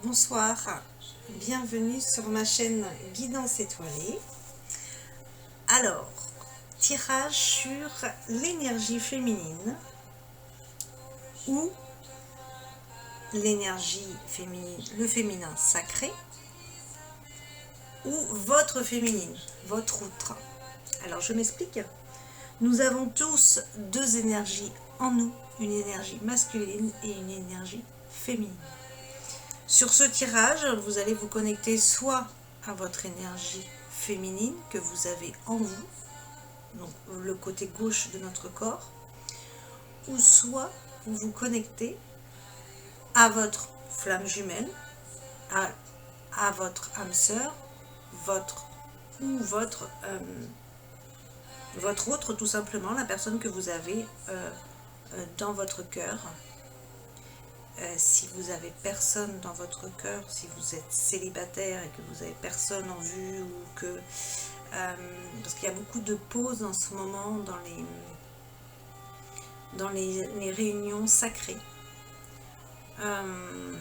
Bonsoir, bienvenue sur ma chaîne Guidance étoilée. Alors, tirage sur l'énergie féminine ou l'énergie féminine, le féminin sacré ou votre féminine, votre outre. Alors, je m'explique. Nous avons tous deux énergies en nous, une énergie masculine et une énergie féminine. Sur ce tirage, vous allez vous connecter soit à votre énergie féminine que vous avez en vous, donc le côté gauche de notre corps, ou soit vous vous connectez à votre flamme jumelle, à votre âme sœur, votre autre, tout simplement, la personne que vous avez dans votre cœur. Si vous avez personne dans votre cœur, si vous êtes célibataire et que vous avez personne en vue, ou que parce qu'il y a beaucoup de pauses en ce moment dans les réunions sacrées. On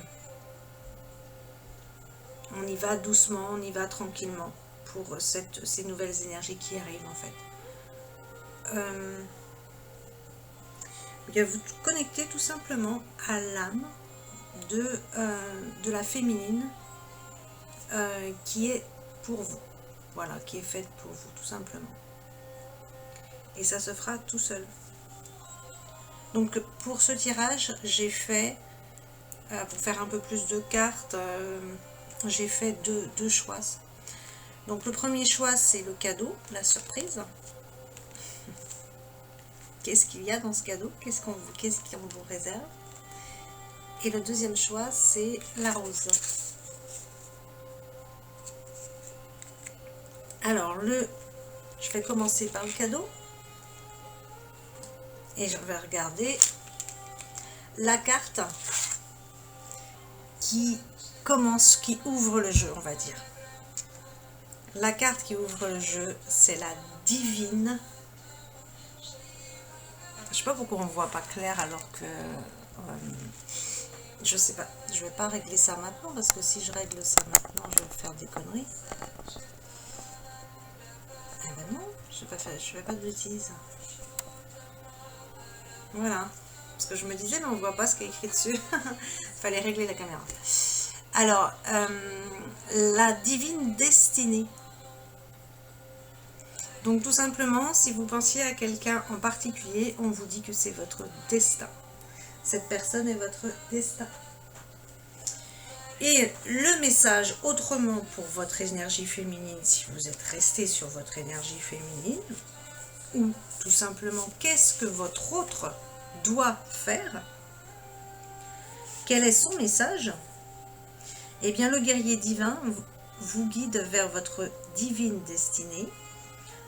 y va doucement, on y va tranquillement pour ces nouvelles énergies qui arrivent en fait. Vous connectez tout simplement à l'âme de la féminine qui est pour vous, voilà, qui est faite pour vous tout simplement, et ça se fera tout seul. Donc pour ce tirage, j'ai fait, pour faire un peu plus de cartes, j'ai fait deux choix. Donc le premier choix, c'est le cadeau, la surprise. Qu'est-ce qu'il y a dans ce cadeau? Qu'est-ce qu'on vous réserve? Et le deuxième choix, c'est la rose. Alors, je vais commencer par le cadeau. Et je vais regarder la carte qui ouvre le jeu, on va dire. La carte qui ouvre le jeu, c'est la divine. Je sais pas pourquoi on ne voit pas clair alors que... je sais pas, je vais pas régler ça maintenant parce que si je règle ça maintenant, je vais faire des conneries. Eh ben non, je fais pas de bêtises. Voilà, parce que je me disais, mais on ne voit pas ce qui est écrit dessus. Fallait régler la caméra. Alors, la divine destinée. Donc tout simplement, si vous pensiez à quelqu'un en particulier, on vous dit que c'est votre destin. Cette personne est votre destin. Et le message autrement pour votre énergie féminine, si vous êtes resté sur votre énergie féminine, ou tout simplement, qu'est-ce que votre autre doit faire? Quel est son message? Eh bien, le guerrier divin vous guide vers votre divine destinée.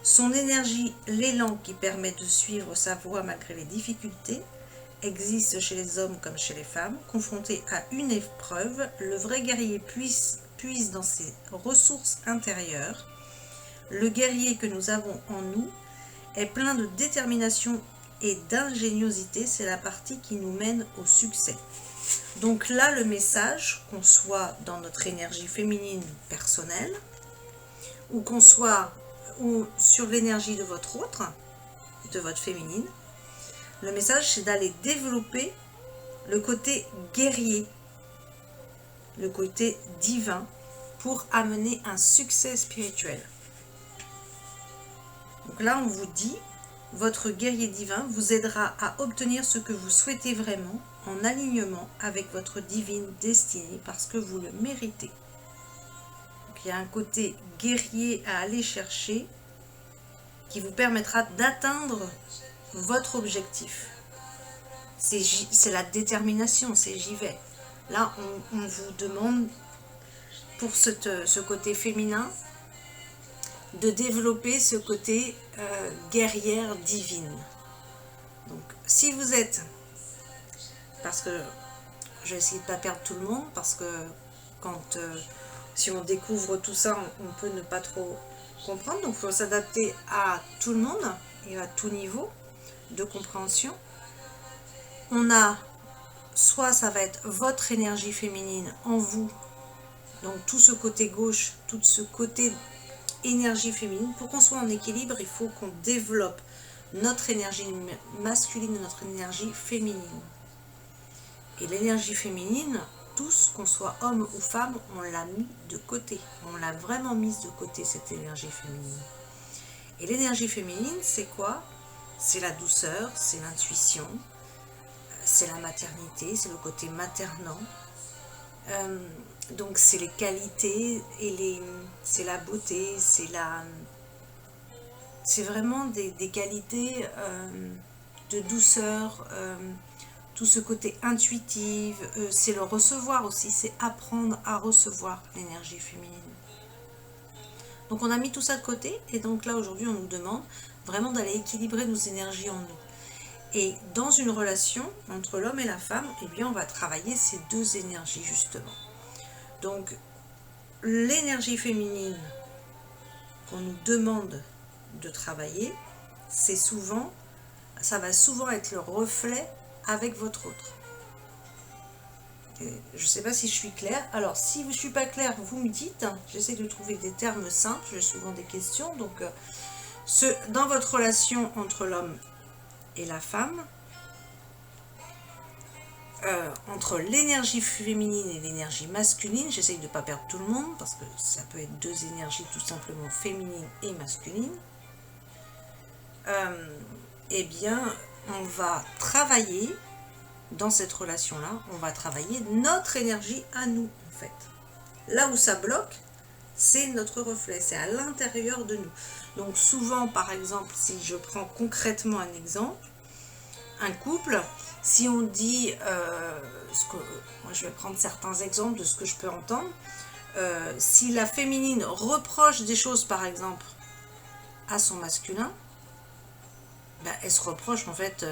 Son énergie, l'élan qui permet de suivre sa voie malgré les difficultés, existe chez les hommes comme chez les femmes. Confronté à une épreuve, le vrai guerrier puise dans ses ressources intérieures. Le guerrier que nous avons en nous est plein de détermination et d'ingéniosité. C'est la partie qui nous mène au succès. Donc là, le message, qu'on soit dans notre énergie féminine personnelle, ou qu'on soit sur l'énergie de votre autre, de votre féminine, le message, c'est d'aller développer le côté guerrier, le côté divin, pour amener un succès spirituel. Donc là, on vous dit, votre guerrier divin vous aidera à obtenir ce que vous souhaitez vraiment, en alignement avec votre divine destinée, parce que vous le méritez. Donc, il y a un côté guerrier à aller chercher qui vous permettra d'atteindre votre objectif. C'est la détermination, c'est j'y vais. Là, on vous demande, pour ce côté féminin, de développer ce côté guerrière divine. Donc, si vous êtes... Parce que je vais essayer de ne pas perdre tout le monde, parce que si on découvre tout ça, on peut ne pas trop comprendre. Donc, il faut s'adapter à tout le monde et à tout niveau de compréhension. On a soit ça va être votre énergie féminine en vous, donc tout ce côté gauche, tout ce côté énergie féminine. Pour qu'on soit en équilibre, il faut qu'on développe notre énergie masculine et notre énergie féminine. Et l'énergie féminine, tous, qu'on soit homme ou femme, on l'a mis de côté. On l'a vraiment mise de côté, cette énergie féminine. Et l'énergie féminine, c'est quoi? C'est la douceur, c'est l'intuition, c'est la maternité, c'est le côté maternant. Donc c'est les qualités, et c'est la beauté, c'est vraiment des qualités de douceur, tout ce côté intuitif, c'est le recevoir aussi, c'est apprendre à recevoir l'énergie féminine. Donc on a mis tout ça de côté, et donc là aujourd'hui on nous demande vraiment d'aller équilibrer nos énergies en nous. Et dans une relation entre l'homme et la femme, eh bien on va travailler ces deux énergies justement. Donc l'énergie féminine qu'on nous demande de travailler, c'est souvent, ça va souvent être le reflet avec votre autre. Je ne sais pas si je suis claire. Alors, si je ne suis pas claire, vous me dites. J'essaie de trouver des termes simples. J'ai souvent des questions. Donc, dans votre relation entre l'homme et la femme, entre l'énergie féminine et l'énergie masculine, j'essaie de ne pas perdre tout le monde, parce que ça peut être deux énergies tout simplement féminines et masculines. Eh bien, on va travailler dans cette relation-là, on va travailler notre énergie à nous, en fait. Là où ça bloque, c'est notre reflet, c'est à l'intérieur de nous. Donc souvent, par exemple, si je prends concrètement un exemple, un couple, si on dit, moi je vais prendre certains exemples de ce que je peux entendre, si la féminine reproche des choses, par exemple, à son masculin, ben, elle se reproche en fait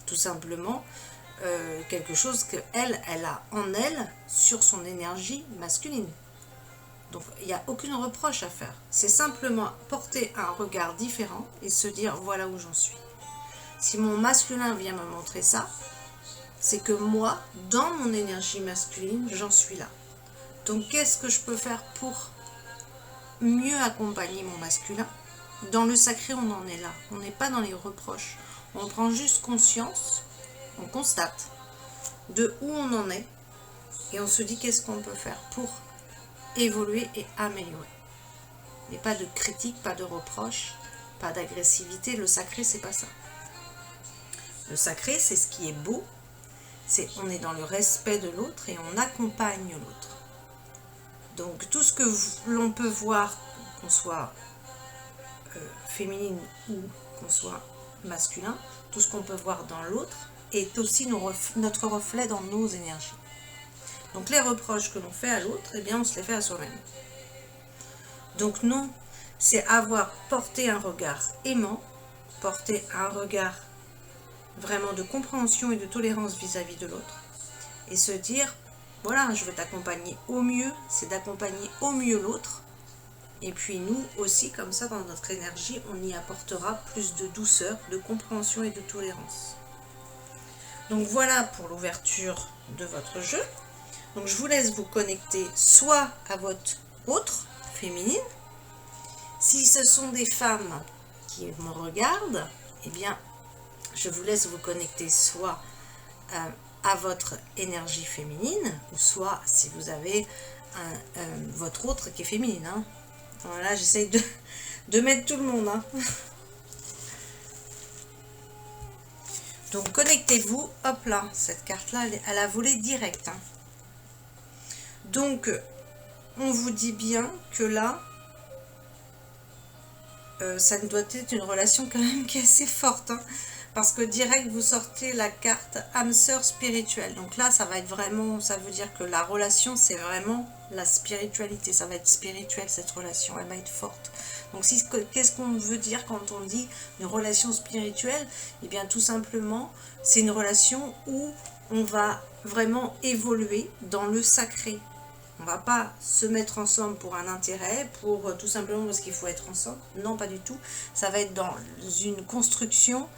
tout simplement quelque chose qu'elle a en elle sur son énergie masculine. Donc il n'y a aucune reproche à faire. C'est simplement porter un regard différent et se dire voilà où j'en suis. Si mon masculin vient me montrer ça, c'est que moi, dans mon énergie masculine, j'en suis là. Donc qu'est-ce que je peux faire pour mieux accompagner mon masculin? Dans le sacré, on en est là. On n'est pas dans les reproches. On prend juste conscience, on constate de où on en est et on se dit qu'est-ce qu'on peut faire pour évoluer et améliorer. Il n'y a pas de critique, pas de reproche, pas d'agressivité. Le sacré, c'est pas ça. Le sacré, c'est ce qui est beau. On est dans le respect de l'autre et on accompagne l'autre. Donc tout ce que l'on peut voir, qu'on soit féminine ou qu'on soit masculin, tout ce qu'on peut voir dans l'autre est aussi notre reflet dans nos énergies. Donc les reproches que l'on fait à l'autre, eh bien on se les fait à soi-même. Donc non, c'est avoir porté un regard aimant, porter un regard vraiment de compréhension et de tolérance vis-à-vis de l'autre, et se dire, voilà, je vais t'accompagner au mieux, c'est d'accompagner au mieux l'autre, et puis nous aussi, comme ça, dans notre énergie, on y apportera plus de douceur, de compréhension et de tolérance. Donc voilà pour l'ouverture de votre jeu. Donc je vous laisse vous connecter soit à votre autre féminine. Si ce sont des femmes qui me regardent, eh bien, je vous laisse vous connecter soit à votre énergie féminine, ou soit si vous avez votre autre qui est féminine. Hein. Voilà, j'essaye de mettre tout le monde. Hein. Donc connectez-vous, hop là, cette carte-là, elle a volé direct. Hein. Donc, on vous dit bien que là, ça doit être une relation quand même qui est assez forte. Hein, parce que direct, vous sortez la carte âme sœur spirituelle. Donc là, ça va être vraiment, ça veut dire que la relation, c'est vraiment la spiritualité. Ça va être spirituel, cette relation, elle va être forte. Donc qu'est-ce qu'on veut dire quand on dit une relation spirituelle? Eh bien, tout simplement, c'est une relation où on va vraiment évoluer dans le sacré. On ne va pas se mettre ensemble pour un intérêt, pour tout simplement parce qu'il faut être ensemble. Non, pas du tout. Ça va être dans une construction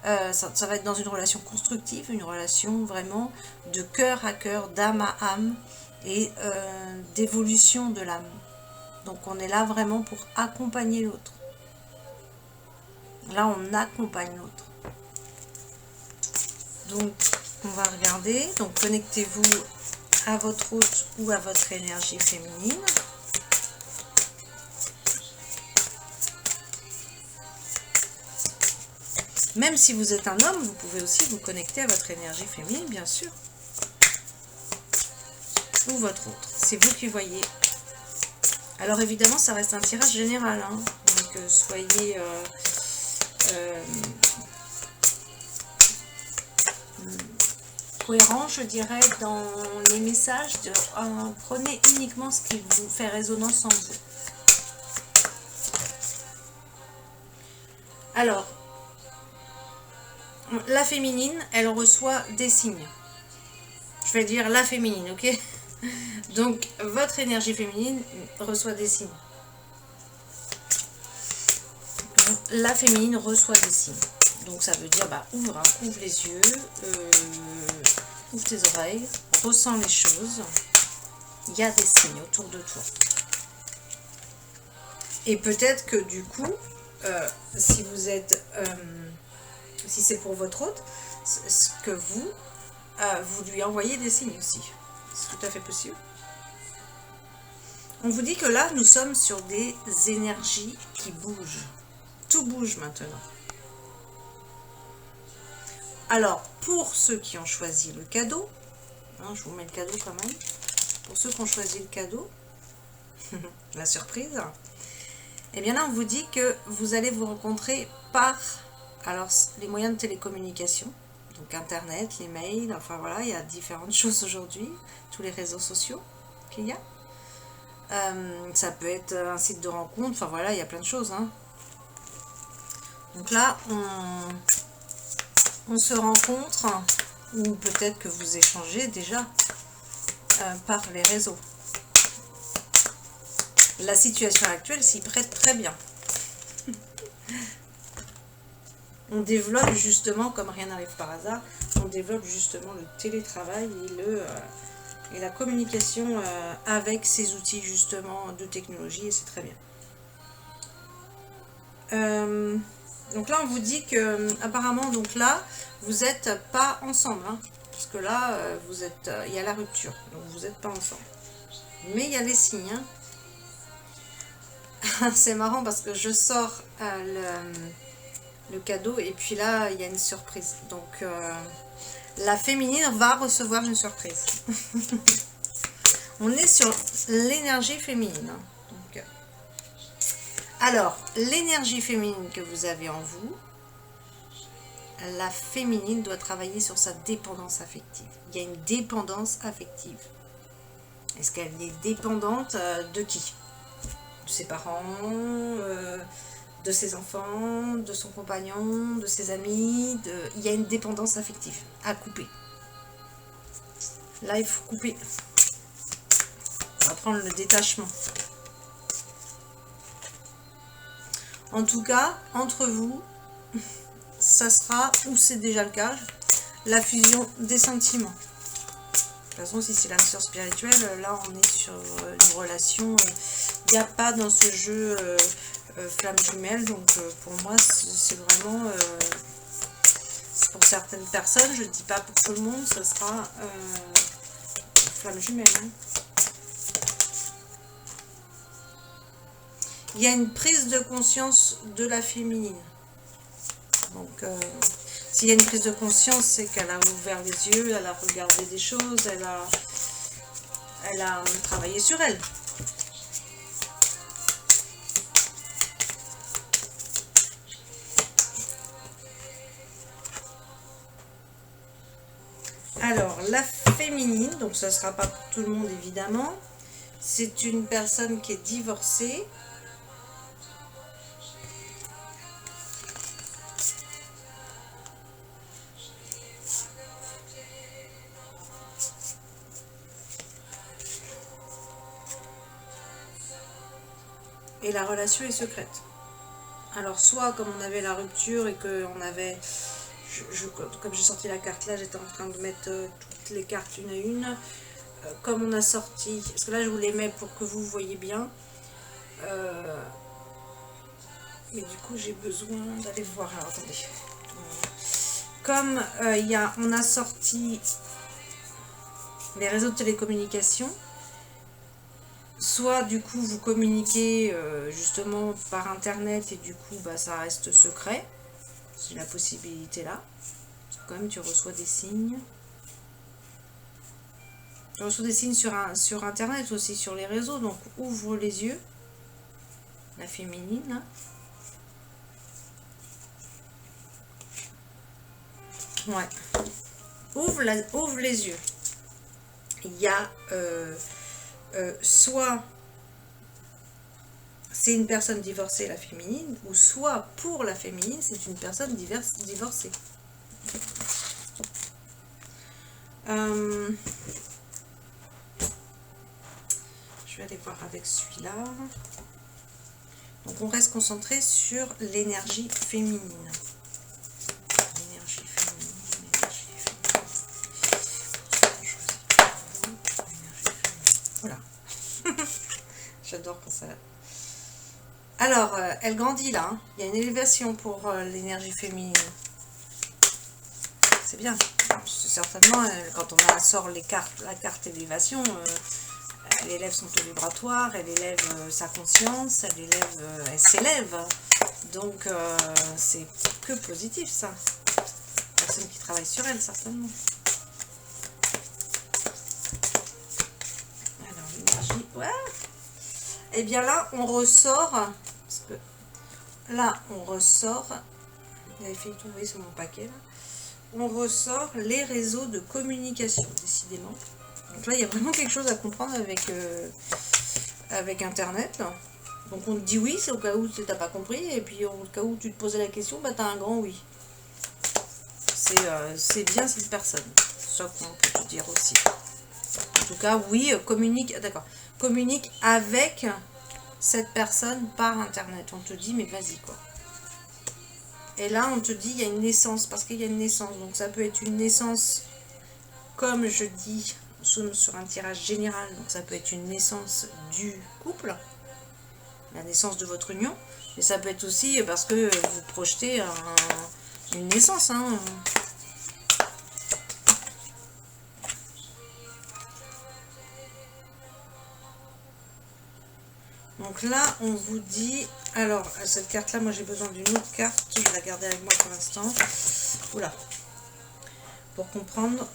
Ça va être dans une relation constructive, une relation vraiment de cœur à cœur, d'âme à âme et d'évolution de l'âme. Donc on est là vraiment pour accompagner l'autre. Là on accompagne l'autre. Donc on va regarder. Donc connectez-vous à votre hôte ou à votre énergie féminine. Même si vous êtes un homme, vous pouvez aussi vous connecter à votre énergie féminine, bien sûr. Ou votre autre. C'est vous qui voyez. Alors évidemment, ça reste un tirage général. Hein. Donc soyez cohérent, je dirais, dans les messages. Prenez uniquement ce qui vous fait résonance en vous. Alors, la féminine, elle reçoit des signes. Je vais dire la féminine, ok? Donc, votre énergie féminine reçoit des signes. La féminine reçoit des signes. Donc, ça veut dire, ouvre les yeux, ouvre tes oreilles, ressens les choses. Il y a des signes autour de toi. Et peut-être que du coup, si vous êtes... si c'est pour votre hôte, ce que vous lui envoyez des signes aussi. C'est tout à fait possible. On vous dit que là, nous sommes sur des énergies qui bougent. Tout bouge maintenant. Alors, pour ceux qui ont choisi le cadeau, hein, je vous mets le cadeau quand même. Pour ceux qui ont choisi le cadeau, la surprise, eh bien là, on vous dit que vous allez vous rencontrer par... Alors, les moyens de télécommunication, donc Internet, les mails, enfin voilà, il y a différentes choses aujourd'hui, tous les réseaux sociaux qu'il y a. Ça peut être un site de rencontre, enfin voilà, il y a plein de choses. Hein. Donc là, on se rencontre, ou peut-être que vous échangez déjà par les réseaux. La situation actuelle s'y prête très bien. On développe justement, comme rien n'arrive par hasard, on développe justement le télétravail et la communication avec ces outils justement de technologie, et c'est très bien. Donc là on vous dit que apparemment donc là vous n'êtes pas ensemble, hein, parce que là vous êtes, il y a la rupture, donc vous n'êtes pas ensemble. Mais il y a les signes. Hein. C'est marrant parce que je sors le cadeau et puis là il y a une surprise. Donc la féminine va recevoir une surprise. On est sur l'énergie féminine. Hein. Donc, alors, l'énergie féminine que vous avez en vous, la féminine doit travailler sur sa dépendance affective. Il y a une dépendance affective. Est-ce qu'elle est dépendante de qui? De ses parents, de ses enfants, de son compagnon, de ses amis. Il y a une dépendance affective à couper. Là, il faut couper. On va prendre le détachement. En tout cas, entre vous, ça sera, ou c'est déjà le cas, la fusion des sentiments. De toute façon, si c'est l'âme sœur spirituelle, là on est sur une relation. Il n'y a pas dans ce jeu flamme jumelle, donc pour moi c'est vraiment, c'est pour certaines personnes, je ne dis pas pour tout le monde, ce sera flamme jumelle. Hein. Il y a une prise de conscience de la féminine. Donc, s'il y a une prise de conscience, c'est qu'elle a ouvert les yeux, elle a regardé des choses, elle a travaillé sur elle. Alors, la féminine, donc ça ne sera pas pour tout le monde évidemment, c'est une personne qui est divorcée. Et la relation est secrète. Alors soit comme on avait la rupture et qu'on avait comme j'ai sorti la carte là, j'étais en train de mettre toutes les cartes une à une. Comme on a sorti, parce que là je vous les mets pour que vous voyez bien. Mais du coup j'ai besoin d'aller voir. Alors attendez. Comme on a sorti les réseaux de télécommunication, soit du coup vous communiquez justement par internet et du coup bah, ça reste secret. C'est la possibilité là. Parce que quand même tu reçois des signes. Tu reçois des signes sur internet aussi, sur les réseaux, donc ouvre les yeux. La féminine. Ouais. Ouvre les yeux. Il y a soit c'est une personne divorcée, la féminine, ou soit pour la féminine, c'est une personne divorcée. Je vais aller voir avec celui-là. Donc on reste concentré sur l'énergie féminine. L'énergie féminine, l'énergie féminine. Voilà. J'adore quand ça... Alors, elle grandit là. Hein. Il y a une élévation pour l'énergie féminine. C'est bien. Certainement, quand on sort la carte élévation, elle élève son taux vibratoire, elle élève sa conscience, elle s'élève. Donc, c'est que positif ça. Personne qui travaille sur elle, certainement. Alors, l'énergie... Ouais. Et bien là, on ressort... Parce que là, on ressort... J'avais fait tomber sur mon paquet là. On ressort les réseaux de communication, décidément. Donc là, il y a vraiment quelque chose à comprendre avec Internet. Donc on te dit oui, c'est au cas où tu n'as pas compris, et puis au cas où tu te posais la question, bah tu as un grand oui. C'est bien cette personne, ça qu'on peut te dire aussi. En tout cas, oui, communique, d'accord, communique avec cette personne par Internet. On te dit, mais vas-y quoi. Et là, on te dit, il y a une naissance, parce qu'il y a une naissance. Donc, ça peut être une naissance, comme je dis, sur un tirage général. Donc, ça peut être une naissance du couple, la naissance de votre union. Et ça peut être aussi parce que vous projetez une naissance. Hein. Donc là, on vous dit... Alors, cette carte-là, moi j'ai besoin d'une autre carte. Je vais la garder avec moi pour l'instant. Oula. Pour comprendre.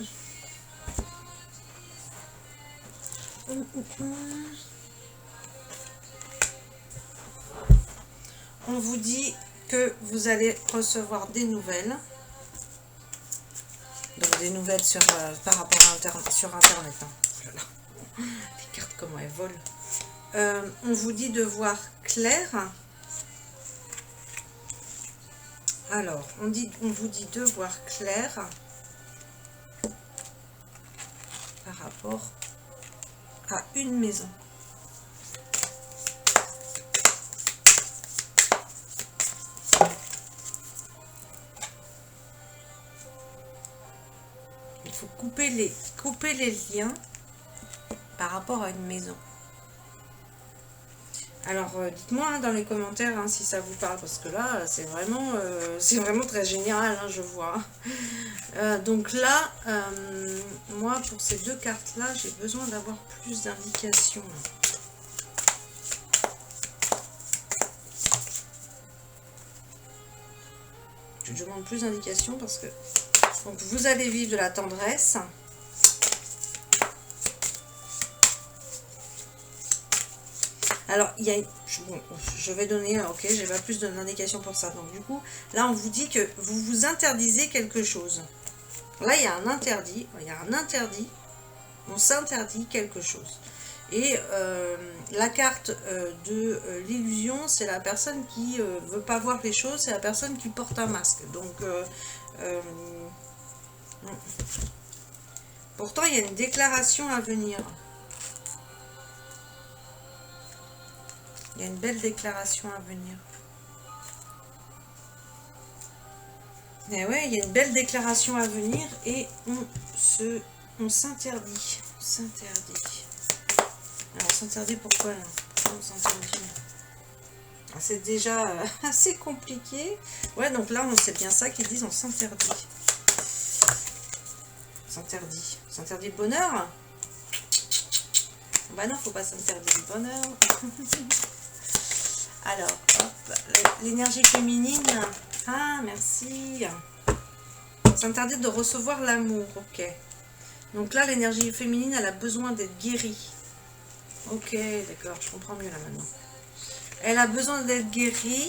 On vous dit que vous allez recevoir des nouvelles. Donc des nouvelles par rapport à sur Internet. Hein. Voilà. Les cartes, comment elles volent. On vous dit de voir clair. Alors, on vous dit de voir clair par rapport à une maison. Il faut couper les liens par rapport à une maison. Alors, dites-moi hein, dans les commentaires hein, si ça vous parle, parce que là, c'est vraiment très général, hein, je vois. Donc là, moi, pour ces deux cartes-là, j'ai besoin d'avoir plus d'indications. Je demande plus d'indications parce que donc, vous allez vivre de la tendresse. Alors, je vais donner, ok, j'ai pas plus d'indications pour ça. Donc, du coup, là, on vous dit que vous vous interdisez quelque chose. Là, il y a un interdit. On s'interdit quelque chose. Et la carte de l'illusion, c'est la personne qui veut pas voir les choses, c'est la personne qui porte un masque. Donc, pourtant, il y a une déclaration à venir. Il y a une belle déclaration à venir. Et ouais, il y a une belle déclaration à venir et on s'interdit. On s'interdit. Alors, on s'interdit pourquoi là? Pourquoi on s'interdit? C'est déjà assez compliqué. Ouais, donc là, c'est bien ça qu'ils disent, on s'interdit. S'interdit. S'interdit le bonheur? Bah non, faut pas s'interdire le bonheur. Alors, hop, l'énergie féminine. Ah, merci. S'interdit de recevoir l'amour, ok. Donc là, l'énergie féminine, elle a besoin d'être guérie. Ok, d'accord, je comprends mieux là maintenant. Elle a besoin d'être guérie.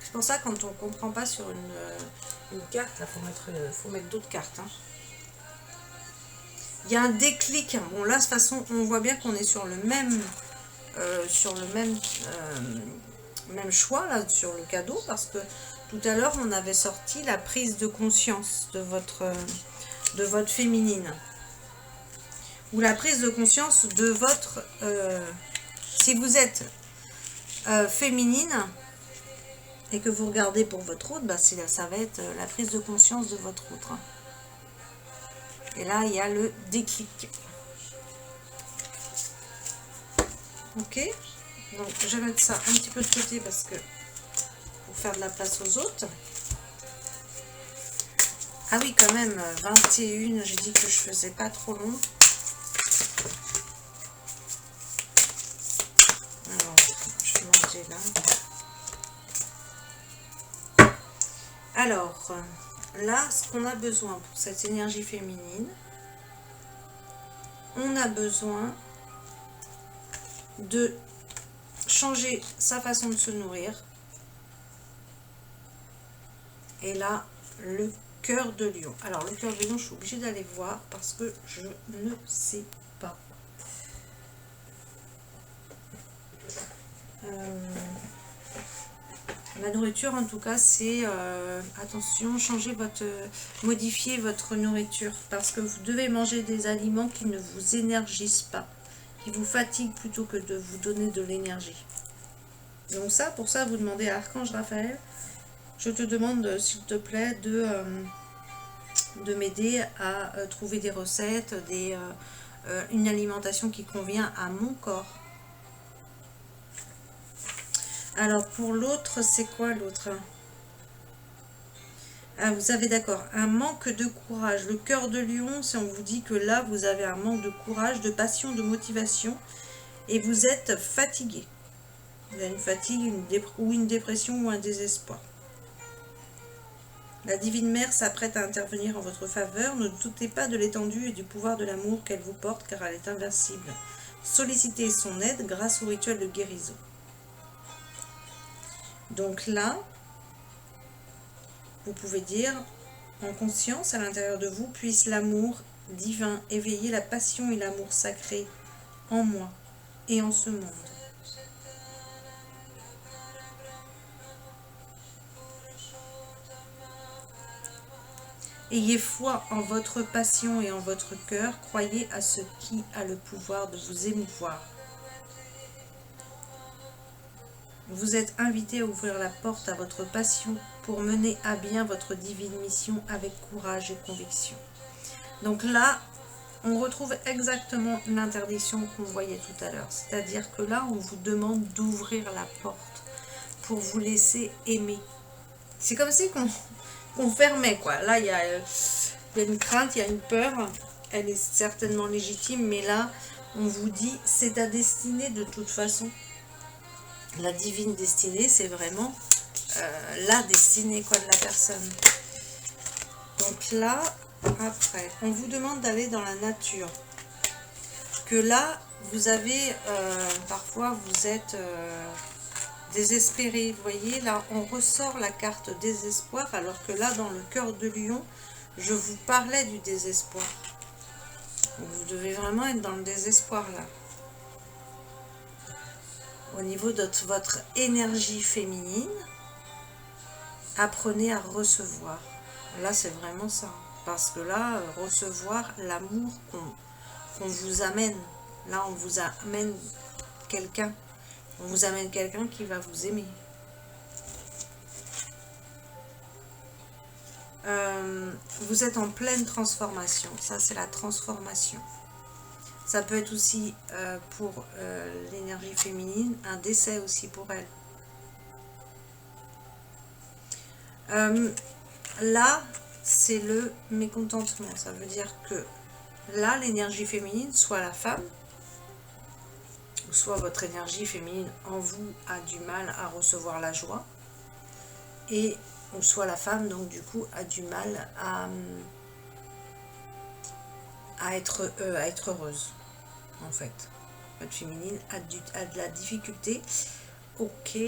C'est pour ça quand on ne comprend pas sur une carte, il faut mettre d'autres cartes. Hein. Il y a un déclic. Bon là, de toute façon, on voit bien qu'on est sur le même, même choix là, sur le cadeau. Parce que tout à l'heure, on avait sorti la prise de conscience de votre féminine. Ou la prise de conscience de votre... si vous êtes féminine et que vous regardez pour votre autre, bah ça va être la prise de conscience de votre autre. Et là, il y a le déclic. Ok, donc je vais mettre ça un petit peu de côté parce que pour faire de la place aux autres. Ah oui, quand même, 21, j'ai dit que je faisais pas trop long. Alors, je vais manger là. Alors, là, ce qu'on a besoin pour cette énergie féminine, on a besoin de changer sa façon de se nourrir. Et là, le cœur de lion. Alors, le cœur de lion, je suis obligée d'aller voir parce que je ne sais pas. La nourriture, en tout cas, c'est attention, modifiez votre nourriture parce que vous devez manger des aliments qui ne vous énergisent pas, qui vous fatiguent plutôt que de vous donner de l'énergie. Donc ça, pour ça, vous demandez à Archange Raphaël, je te demande, s'il te plaît, de m'aider à trouver des recettes, une alimentation qui convient à mon corps. Alors, pour l'autre, c'est quoi l'autre? Ah, vous avez d'accord, un manque de courage. Le cœur de lion, si on vous dit que là, vous avez un manque de courage, de passion, de motivation, et vous êtes fatigué. Vous avez une fatigue, une dépression ou un désespoir. La Divine Mère s'apprête à intervenir en votre faveur. Ne doutez pas de l'étendue et du pouvoir de l'amour qu'elle vous porte, car elle est invincible. Sollicitez son aide grâce au rituel de guérison. Donc là, vous pouvez dire, en conscience, à l'intérieur de vous, puisse l'amour divin éveiller la passion et l'amour sacré en moi et en ce monde. Ayez foi en votre passion et en votre cœur, croyez à ce qui a le pouvoir de vous émouvoir. Vous êtes invité à ouvrir la porte à votre passion pour mener à bien votre divine mission avec courage et conviction. Donc là, on retrouve exactement l'interdiction qu'on voyait tout à l'heure. C'est-à-dire que là, on vous demande d'ouvrir la porte pour vous laisser aimer. C'est comme si qu'on fermait, quoi. Là, il y a une crainte, il y a une peur. Elle est certainement légitime, mais là, on vous dit, c'est ta destinée de toute façon. La divine destinée, c'est vraiment la destinée, quoi, de la personne. Donc là, après, on vous demande d'aller dans la nature. Que là, vous avez, parfois, vous êtes désespéré. Vous voyez, là, on ressort la carte désespoir, alors que là, dans le cœur de lion, je vous parlais du désespoir. Donc, vous devez vraiment être dans le désespoir, là. Au niveau de votre énergie féminine, apprenez à recevoir. Là, c'est vraiment ça. Parce que là, recevoir l'amour qu'on vous amène. Là, on vous amène quelqu'un. On vous amène quelqu'un qui va vous aimer. Vous êtes en pleine transformation. Ça, c'est la transformation. Ça peut être aussi pour l'énergie féminine, un décès aussi pour elle. Là, c'est le mécontentement. Ça veut dire que là, l'énergie féminine, soit la femme, ou soit votre énergie féminine en vous a du mal à recevoir la joie, et ou soit la femme, donc du coup, a du mal à être heureuse, en fait. Votre féminine a de la difficulté, ok,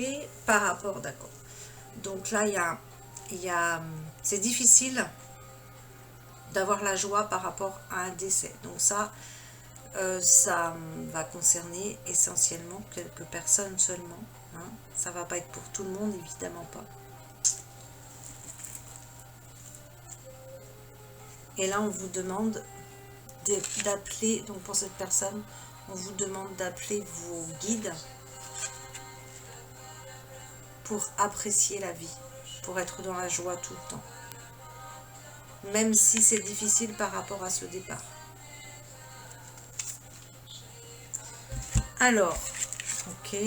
par rapport, d'accord. Donc là, c'est difficile d'avoir la joie par rapport à un décès. Donc ça va concerner essentiellement quelques personnes seulement. Hein. Ça va pas être pour tout le monde, évidemment pas. Et là, on vous demande d'appeler, donc pour cette personne, on vous demande d'appeler vos guides pour apprécier la vie, pour être dans la joie tout le temps. Même si c'est difficile par rapport à ce départ. Alors, ok.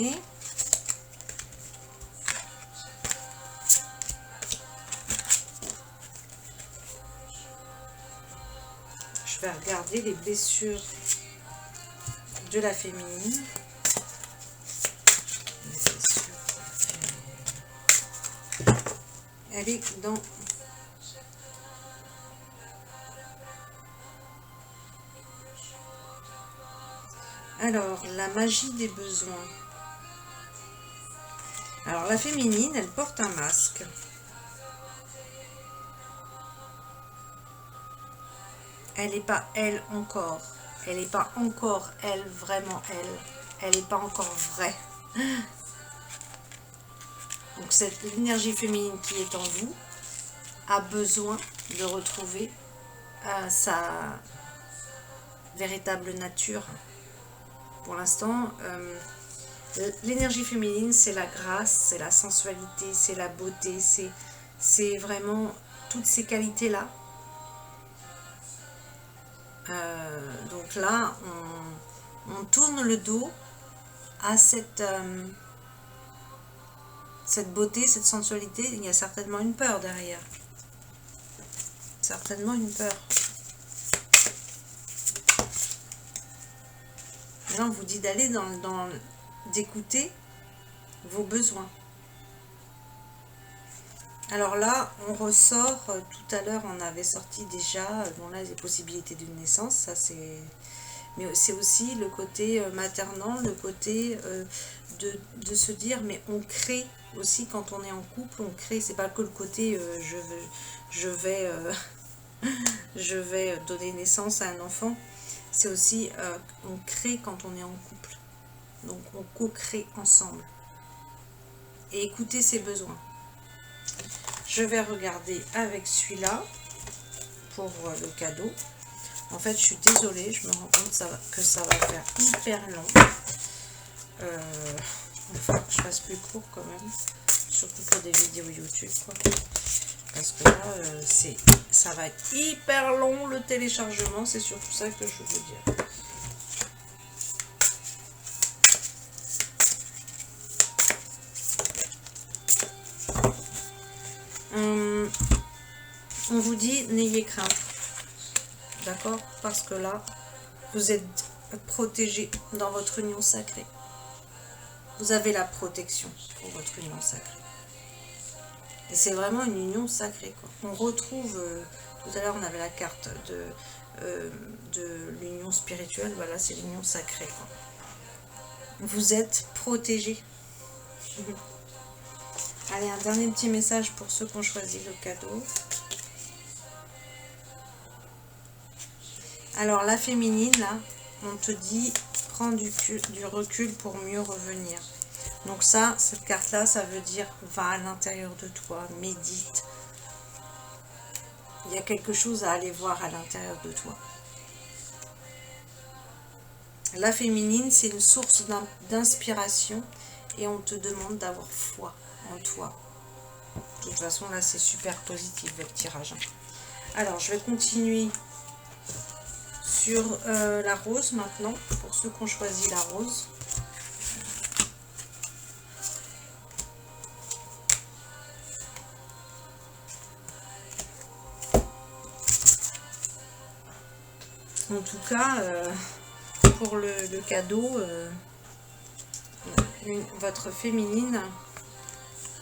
Je vais regarder les blessures de la féminine. Elle est dans... Alors, la magie des besoins. Alors, la féminine, elle porte un masque. Elle n'est pas elle encore. Elle n'est pas encore elle, vraiment elle. Elle n'est pas encore vraie. Donc, cette énergie féminine qui est en vous a besoin de retrouver sa véritable nature. Pour l'instant, l'énergie féminine, c'est la grâce, c'est la sensualité, c'est la beauté, c'est vraiment toutes ces qualités-là. Donc là, on tourne le dos à cette beauté, cette sensualité. Il y a certainement une peur derrière. Certainement une peur. Là, on vous dit d'aller d'écouter vos besoins. Alors là, on ressort, tout à l'heure, on avait sorti déjà, bon là, les possibilités d'une naissance, ça c'est... Mais c'est aussi le côté maternant, le côté de se dire, mais on crée aussi quand on est en couple, on crée, c'est pas que le côté je vais donner naissance à un enfant, c'est aussi on crée quand on est en couple. Donc on co-crée ensemble. Et écoutez ses besoins. Je vais regarder avec celui-là pour le cadeau. En fait, je suis désolée, je me rends compte que ça va faire hyper long. Il va que je fasse plus court quand même. Surtout pour des vidéos YouTube, quoi. Parce que là, ça va être hyper long le téléchargement. C'est surtout ça que je veux dire. On vous dit, n'ayez crainte. D'accord? Parce que là, vous êtes protégé dans votre union sacrée. Vous avez la protection pour votre union sacrée. Et c'est vraiment une union sacrée, quoi. On retrouve, tout à l'heure on avait la carte de l'union spirituelle, voilà, c'est l'union sacrée, quoi. Vous êtes protégé. Allez, un dernier petit message pour ceux qui ont choisi le cadeau. Alors, la féminine, là, on te dit, prends du recul pour mieux revenir. Donc ça, cette carte-là, ça veut dire, va à l'intérieur de toi, médite. Il y a quelque chose à aller voir à l'intérieur de toi. La féminine, c'est une source d'inspiration et on te demande d'avoir foi en toi. toute façon, là, c'est super positif, votre tirage. Alors, je vais continuer sur la rose maintenant, pour ceux qui ont choisi la rose. En tout cas, pour le cadeau, votre féminine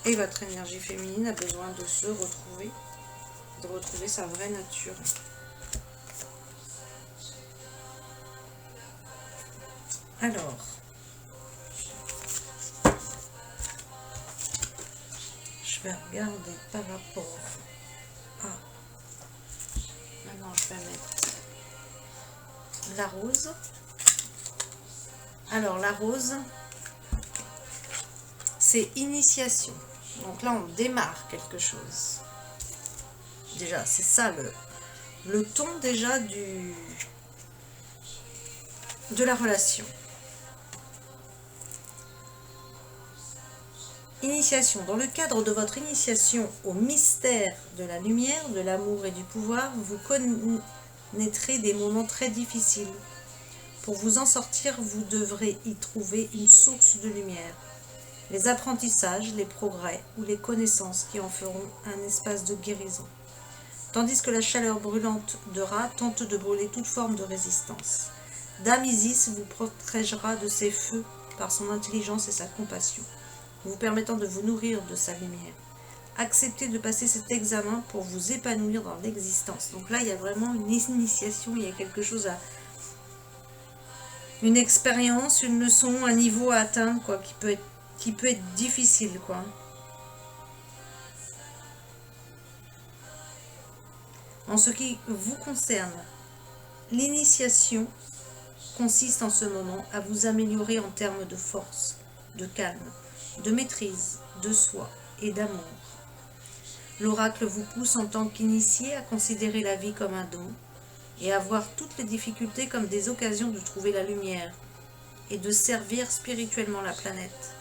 et votre énergie féminine a besoin de se retrouver, de retrouver sa vraie nature. Alors, je vais regarder par rapport à... Maintenant, je vais mettre la rose. Alors, la rose, c'est initiation. Donc là, on démarre quelque chose. Déjà, c'est ça le ton déjà de la relation. Initiation. Dans le cadre de votre initiation au mystère de la lumière, de l'amour et du pouvoir, vous connaîtrez des moments très difficiles. Pour vous en sortir, vous devrez y trouver une source de lumière. Les apprentissages, les progrès ou les connaissances qui en feront un espace de guérison. Tandis que la chaleur brûlante de Ra tente de brûler toute forme de résistance. Dame Isis vous protégera de ses feux par son intelligence et sa compassion, vous permettant de vous nourrir de sa lumière. Acceptez de passer cet examen pour vous épanouir dans l'existence. Donc là, il y a vraiment une initiation, il y a quelque chose à... une expérience, une leçon, un niveau à atteindre, quoi, qui peut être difficile, quoi. En ce qui vous concerne, l'initiation consiste en ce moment à vous améliorer en termes de force, de calme, de maîtrise, de soi et d'amour. L'oracle vous pousse en tant qu'initié à considérer la vie comme un don et à voir toutes les difficultés comme des occasions de trouver la lumière et de servir spirituellement la planète.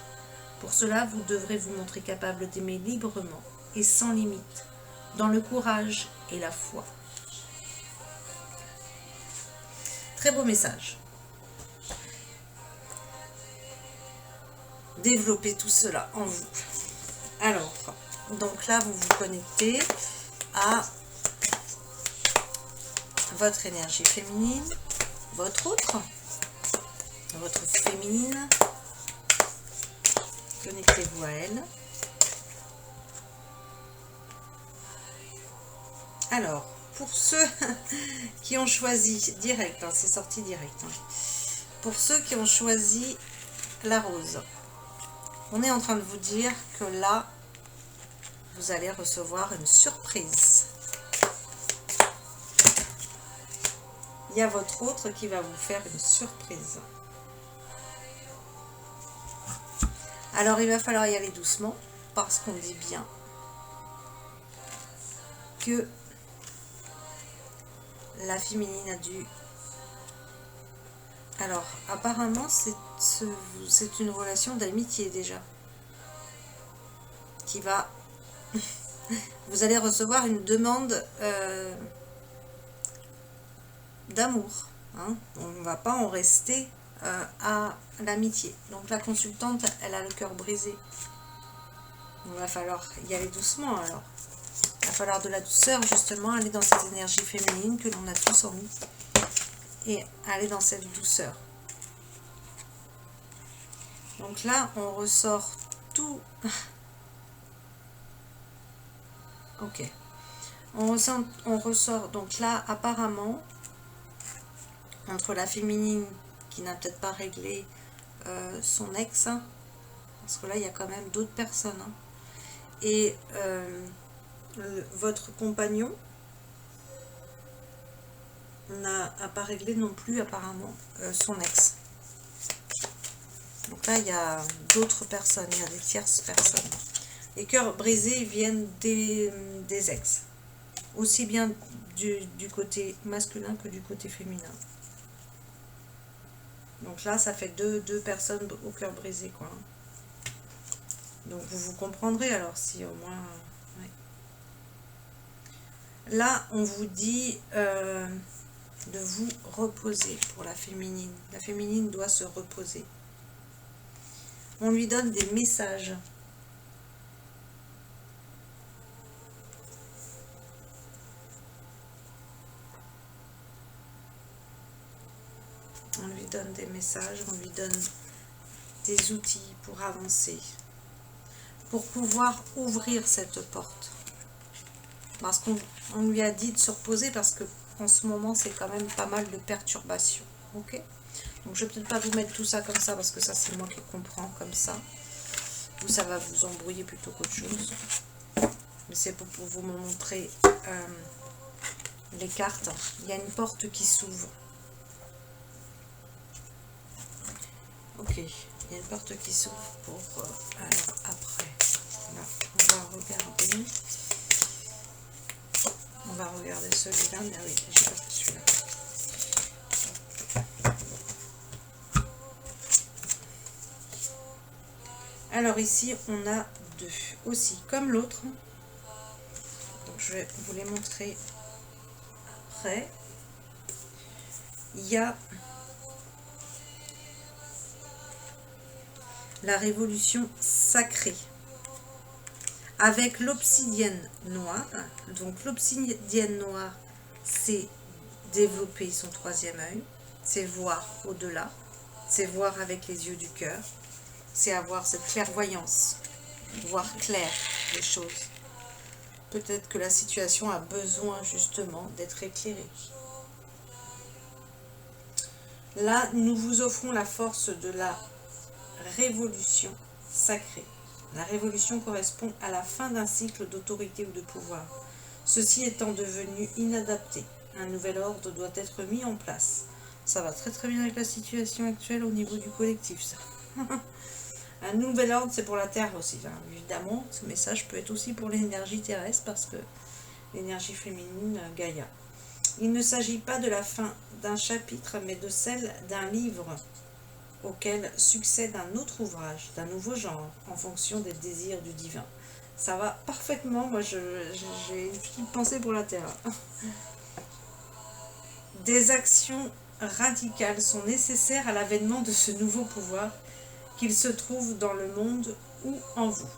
Pour cela, vous devrez vous montrer capable d'aimer librement et sans limite, dans le courage et la foi. Très beau message. Développez tout cela en vous. Alors, donc là, vous vous connectez à votre énergie féminine, votre féminine. Connectez-vous à elle. Alors, pour ceux qui ont choisi direct, hein, c'est sorti direct. Hein, pour ceux qui ont choisi la rose, on est en train de vous dire que là, vous allez recevoir une surprise. Il y a votre autre qui va vous faire une surprise. Alors, il va falloir y aller doucement, parce qu'on dit bien que la féminine a dû... Alors, apparemment, c'est une relation d'amitié déjà. Qui va... Vous allez recevoir une demande d'amour. Hein. On ne va pas en rester à l'amitié. Donc la consultante, elle a le cœur brisé. Il va falloir y aller doucement alors. Il va falloir de la douceur, justement, aller dans cette énergie féminine que l'on a tous en nous. Et aller dans cette douceur. Donc là, on ressort tout... Ok. On ressort, donc là, apparemment, entre la féminine qui n'a peut-être pas réglé son ex, hein, parce que là, il y a quand même d'autres personnes, hein, et votre compagnon n'a pas réglé non plus, apparemment, son ex. Donc là, il y a d'autres personnes, il y a des tierces personnes. Les cœurs brisés viennent des ex, aussi bien du côté masculin que du côté féminin. Donc là, ça fait deux personnes au cœur brisé, quoi. Donc vous comprendrez alors si au moins... Ouais. Là, on vous dit de vous reposer pour la féminine. La féminine doit se reposer. On lui donne des messages. On lui donne des messages, on lui donne des outils pour avancer, pour pouvoir ouvrir cette porte. Parce qu'on lui a dit de se reposer parce que en ce moment, c'est quand même pas mal de perturbations. Ok? Donc, je vais peut-être pas vous mettre tout ça comme ça parce que ça, c'est moi qui comprends comme ça. Ou ça va vous embrouiller plutôt qu'autre chose. Mais c'est pour vous montrer les cartes. Il y a une porte qui s'ouvre. Ok, il y a une porte qui s'ouvre pour... alors après, là, on va regarder celui-là, mais oui, j'ai pas celui-là. Alors ici, on a deux, aussi comme l'autre. Donc je vais vous les montrer après. Il y a la révolution sacrée avec l'obsidienne noire. Donc l'obsidienne noire, c'est développer son troisième œil, c'est voir au-delà, c'est voir avec les yeux du cœur, c'est avoir cette clairvoyance, voir clair les choses. Peut-être que la situation a besoin justement d'être éclairée. Là, nous vous offrons la force de la révolution sacrée. La révolution correspond à la fin d'un cycle d'autorité ou de pouvoir. Ceci étant devenu inadapté, un nouvel ordre doit être mis en place. Ça va très très bien avec la situation actuelle au niveau du collectif, ça. Un nouvel ordre, c'est pour la Terre aussi, hein. Évidemment, ce message peut être aussi pour l'énergie terrestre, parce que l'énergie féminine, Gaïa. Il ne s'agit pas de la fin d'un chapitre, mais de celle d'un livre auquel succède un autre ouvrage, d'un nouveau genre, en fonction des désirs du divin. Ça va parfaitement, moi j'ai une petite pensée pour la Terre. Des actions radicales sont nécessaires à l'avènement de ce nouveau pouvoir, qu'il se trouve dans le monde ou en vous.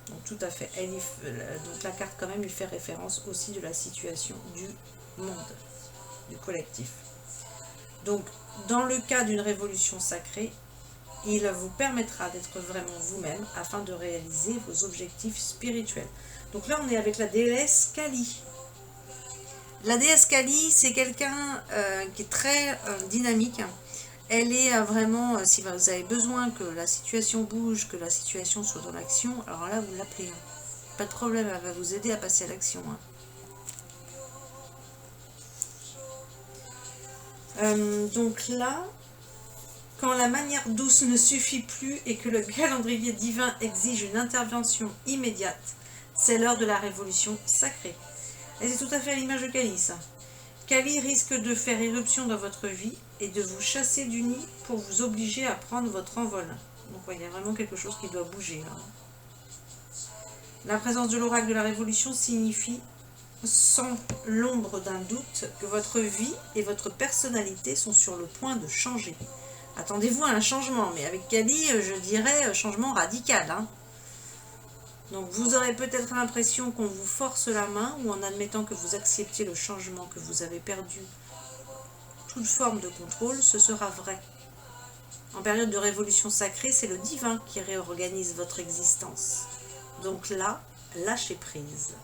Donc tout à fait. Donc la carte quand même, il fait référence aussi de la situation du monde, du collectif. Donc dans le cas d'une révolution sacrée, il vous permettra d'être vraiment vous-même afin de réaliser vos objectifs spirituels. Donc là, on est avec la déesse Kali. La déesse Kali, c'est quelqu'un qui est très dynamique. Elle est vraiment, si vous avez besoin que la situation bouge, que la situation soit dans l'action, alors là, vous l'appelez. Pas de problème, elle va vous aider à passer à l'action. Donc là, quand la manière douce ne suffit plus et que le calendrier divin exige une intervention immédiate, c'est l'heure de la révolution sacrée. Et c'est tout à fait à l'image de Kali, ça. Kali risque de faire irruption dans votre vie et de vous chasser du nid pour vous obliger à prendre votre envol. Donc ouais, il y a vraiment quelque chose qui doit bouger là. La présence de l'oracle de la révolution signifie, sans l'ombre d'un doute, que votre vie et votre personnalité sont sur le point de changer. Attendez-vous à un changement, mais avec Kali, je dirais changement radical. Hein. Donc vous aurez peut-être l'impression qu'on vous force la main, ou en admettant que vous acceptiez le changement, que vous avez perdu toute forme de contrôle, ce sera vrai. En période de révolution sacrée, c'est le divin qui réorganise votre existence. Donc là, lâchez prise.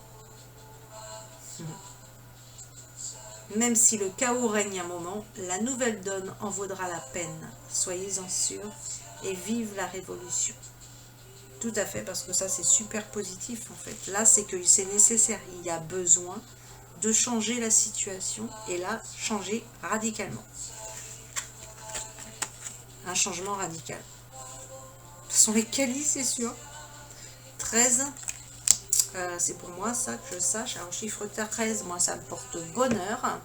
Même si le chaos règne un moment, la nouvelle donne en vaudra la peine. Soyez-en sûrs et vive la révolution. Tout à fait, parce que ça c'est super positif en fait. Là c'est que c'est nécessaire, il y a besoin de changer la situation et là changer radicalement. Un changement radical. Ce sont les Kali, c'est sûr. 13, c'est pour moi ça que je sache. Alors chiffre 13, moi ça me porte bonheur.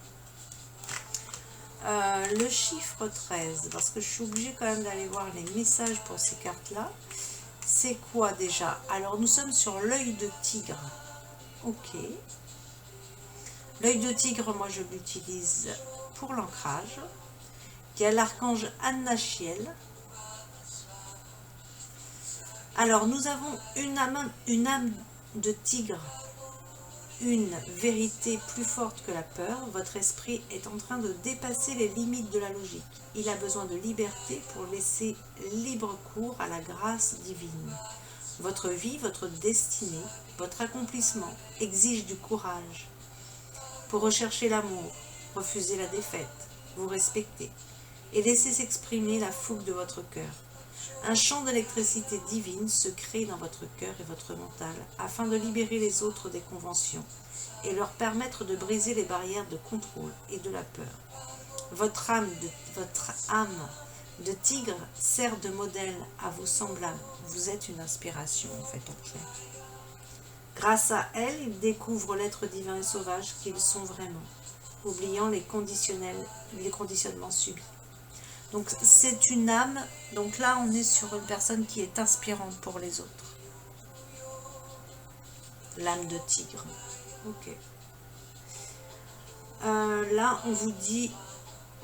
Le chiffre 13, parce que je suis obligée quand même d'aller voir les messages pour ces cartes-là. C'est quoi déjà? Alors nous sommes sur l'œil de tigre. Ok. L'œil de tigre, moi je l'utilise pour l'ancrage. Il y a l'archange Annachiel. Alors nous avons une âme de tigre, une vérité plus forte que la peur. Votre esprit est en train de dépasser les limites de la logique. Il a besoin de liberté pour laisser libre cours à la grâce divine. Votre vie, votre destinée, votre accomplissement exige du courage. Pour rechercher l'amour, refuser la défaite, vous respecter et laisser s'exprimer la fougue de votre cœur. Un champ d'électricité divine se crée dans votre cœur et votre mental afin de libérer les autres des conventions et leur permettre de briser les barrières de contrôle et de la peur. Votre âme de tigre sert de modèle à vos semblables. Vous êtes une inspiration en fait en clair. Grâce à elle, ils découvrent l'être divin et sauvage qu'ils sont vraiment, oubliant les conditionnements subis. Donc c'est une âme, donc là on est sur une personne qui est inspirante pour les autres. L'âme de tigre. Ok. Là on vous dit,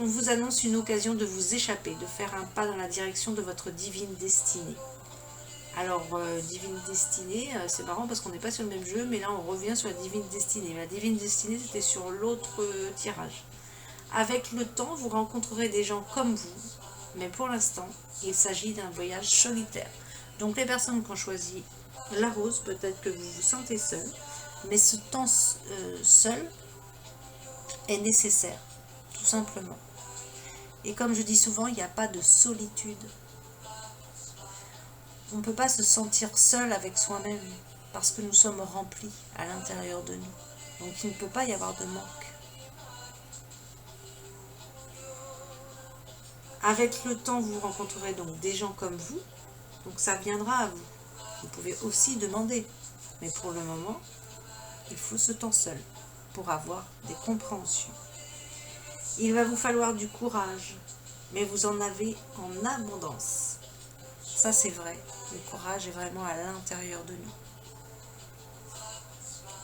on vous annonce une occasion de vous échapper, de faire un pas dans la direction de votre divine destinée. Alors, divine destinée, c'est marrant parce qu'on n'est pas sur le même jeu, mais là on revient sur la divine destinée. La divine destinée c'était sur l'autre tirage. Avec le temps, vous rencontrerez des gens comme vous, mais pour l'instant, il s'agit d'un voyage solitaire. Donc les personnes qui ont choisi la rose, peut-être que vous vous sentez seul, mais ce temps seul est nécessaire, tout simplement. Et comme je dis souvent, il n'y a pas de solitude. On ne peut pas se sentir seul avec soi-même, parce que nous sommes remplis à l'intérieur de nous. Donc il ne peut pas y avoir de manque. Avec le temps, vous rencontrerez donc des gens comme vous, donc ça viendra à vous. Vous pouvez aussi demander, mais pour le moment, il faut ce temps seul pour avoir des compréhensions. Il va vous falloir du courage, mais vous en avez en abondance. Ça c'est vrai, le courage est vraiment à l'intérieur de nous.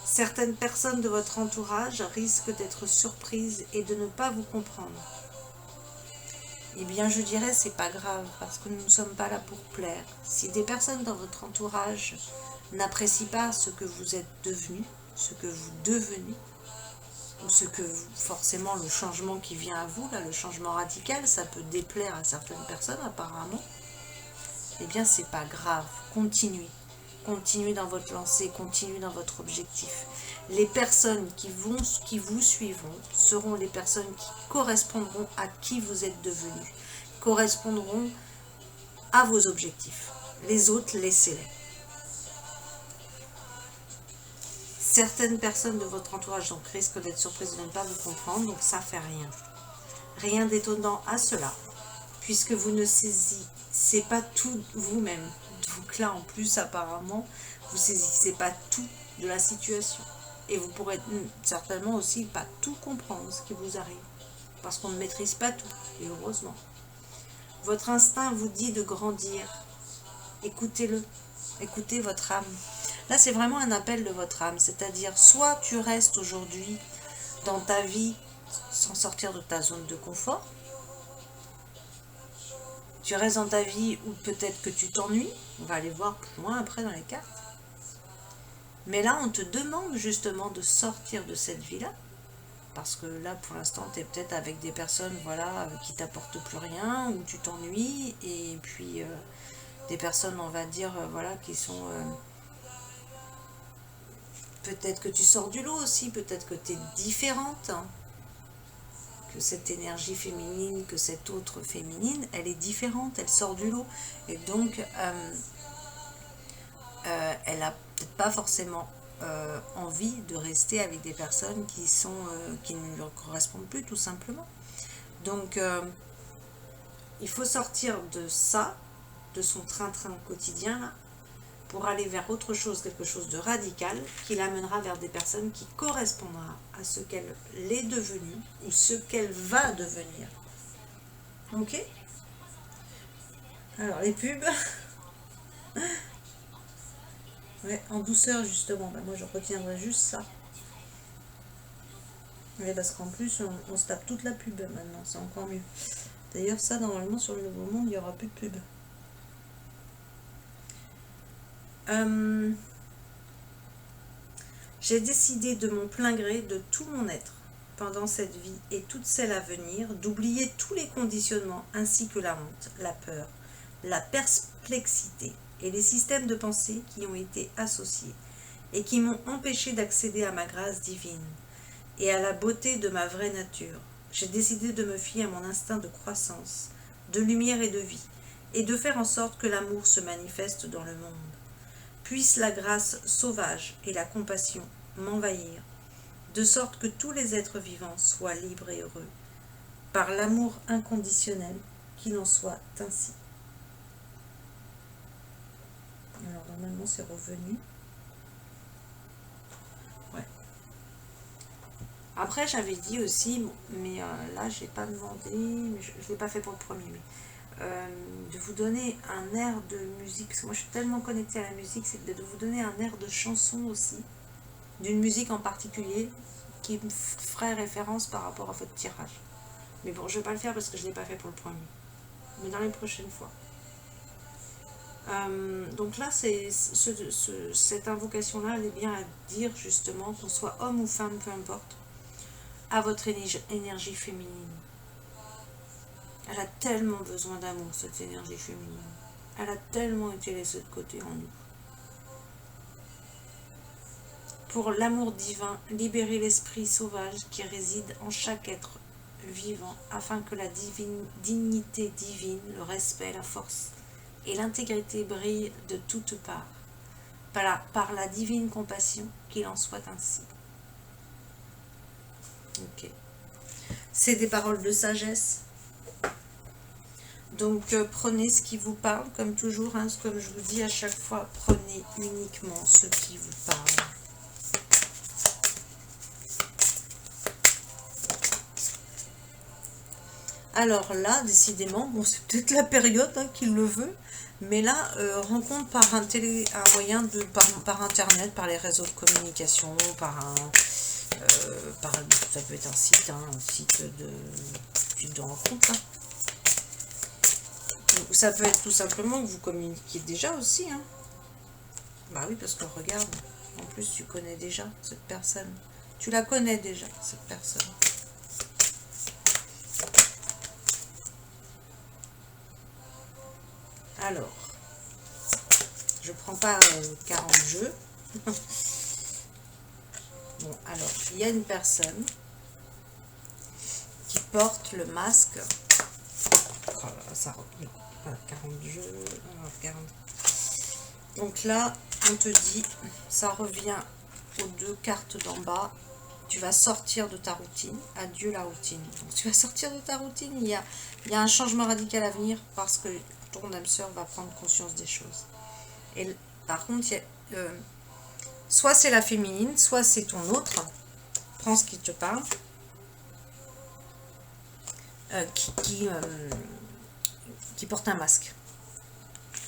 Certaines personnes de votre entourage risquent d'être surprises et de ne pas vous comprendre. Eh bien, je dirais, c'est pas grave, parce que nous ne sommes pas là pour plaire. Si des personnes dans votre entourage n'apprécient pas ce que vous êtes devenu, ce que vous devenez, ou ce que vous, forcément le changement qui vient à vous, là, le changement radical, ça peut déplaire à certaines personnes apparemment, eh bien, c'est pas grave, continuez. Continuez dans votre lancée, continuez dans votre objectif. Les personnes qui vous suivront seront les personnes qui correspondront à qui vous êtes devenu, correspondront à vos objectifs. Les autres, laissez-les. Certaines personnes de votre entourage donc, risquent d'être surprises de ne pas vous comprendre, donc ça fait rien. Rien d'étonnant à cela, puisque vous ne saisissez pas tout vous-même. Donc là, en plus, apparemment, vous ne saisissez pas tout de la situation. Et vous pourrez certainement aussi pas tout comprendre ce qui vous arrive. Parce qu'on ne maîtrise pas tout, et heureusement. Votre instinct vous dit de grandir. Écoutez-le. Écoutez votre âme. Là, c'est vraiment un appel de votre âme. C'est-à-dire, soit tu restes aujourd'hui dans ta vie sans sortir de ta zone de confort. Tu restes dans ta vie où peut-être que tu t'ennuies. On va aller voir plus loin après dans les cartes. Mais là, on te demande justement de sortir de cette vie-là. Parce que là, pour l'instant, tu es peut-être avec des personnes voilà, qui t'apportent plus rien, où tu t'ennuies. Et puis, des personnes, on va dire, voilà, qui sont... peut-être que tu sors du lot aussi, peut-être que tu es différente. Hein. Que cette énergie féminine, que cette autre féminine, elle est différente, elle sort du lot. Et donc, elle n'a peut-être pas forcément envie de rester avec des personnes qui ne lui correspondent plus, tout simplement. Donc, il faut sortir de ça, de son train-train quotidien, là, pour aller vers autre chose, quelque chose de radical, qui l'amènera vers des personnes qui correspondront à ce qu'elle est devenue, ou ce qu'elle va devenir. Ok? Alors, les pubs... Ouais, en douceur justement, moi je retiendrai juste ça. Mais parce qu'en plus, on se tape toute la pub maintenant, c'est encore mieux. D'ailleurs, ça, normalement, sur le Nouveau Monde, il n'y aura plus de pub. J'ai décidé de mon plein gré, de tout mon être, pendant cette vie et toutes celles à venir, d'oublier tous les conditionnements ainsi que la honte, la peur, la perplexité et les systèmes de pensée qui ont été associés et qui m'ont empêché d'accéder à ma grâce divine et à la beauté de ma vraie nature. J'ai décidé de me fier à mon instinct de croissance, de lumière et de vie, et de faire en sorte que l'amour se manifeste dans le monde. Puisse la grâce sauvage et la compassion m'envahir, de sorte que tous les êtres vivants soient libres et heureux, par l'amour inconditionnel, qu'il en soit ainsi. Alors normalement c'est revenu. Ouais. Après j'avais dit aussi, mais là j'ai pas demandé, mais je l'ai pas fait pour le premier, mais de vous donner un air de musique, parce que moi je suis tellement connectée à la musique, c'est de vous donner un air de chanson aussi, d'une musique en particulier, qui me ferait référence par rapport à votre tirage. Mais bon, je vais pas le faire parce que je l'ai pas fait pour le premier, mais dans les prochaines fois. Donc là, cette invocation-là, elle est bien à dire justement, qu'on soit homme ou femme, peu importe, à votre énergie féminine. Elle a tellement besoin d'amour, cette énergie féminine. Elle a tellement été laissée de côté en nous. Pour l'amour divin, libérer l'esprit sauvage qui réside en chaque être vivant, afin que la dignité divine, le respect, la force et l'intégrité brillent de toutes parts, par la divine compassion, qu'il en soit ainsi. Ok. C'est des paroles de sagesse. Donc prenez ce qui vous parle, comme toujours, hein, comme je vous dis à chaque fois, prenez uniquement ce qui vous parle. Alors là, décidément, bon, c'est peut-être la période hein, qui le veut, mais là, rencontre par un moyen de par internet, par les réseaux de communication, ça peut être un site de rencontre. Hein. Ça peut être tout simplement que vous communiquiez déjà aussi. Hein. Bah oui, parce que regarde, en plus tu connais déjà cette personne. Tu la connais déjà, cette personne. Alors, je prends pas 40 jeux. Bon, alors, il y a une personne qui porte le masque. Oh là, ça reprend. Voilà, 40 jeux. Alors, 40. Donc là, on te dit, ça revient aux deux cartes d'en bas. Tu vas sortir de ta routine. Adieu la routine. Donc, tu vas sortir de ta routine. Il y a un changement radical à venir parce que ton âme sœur va prendre conscience des choses. Et par contre, soit c'est la féminine, soit c'est ton autre. Prends ce qui te parle. Qui porte un masque.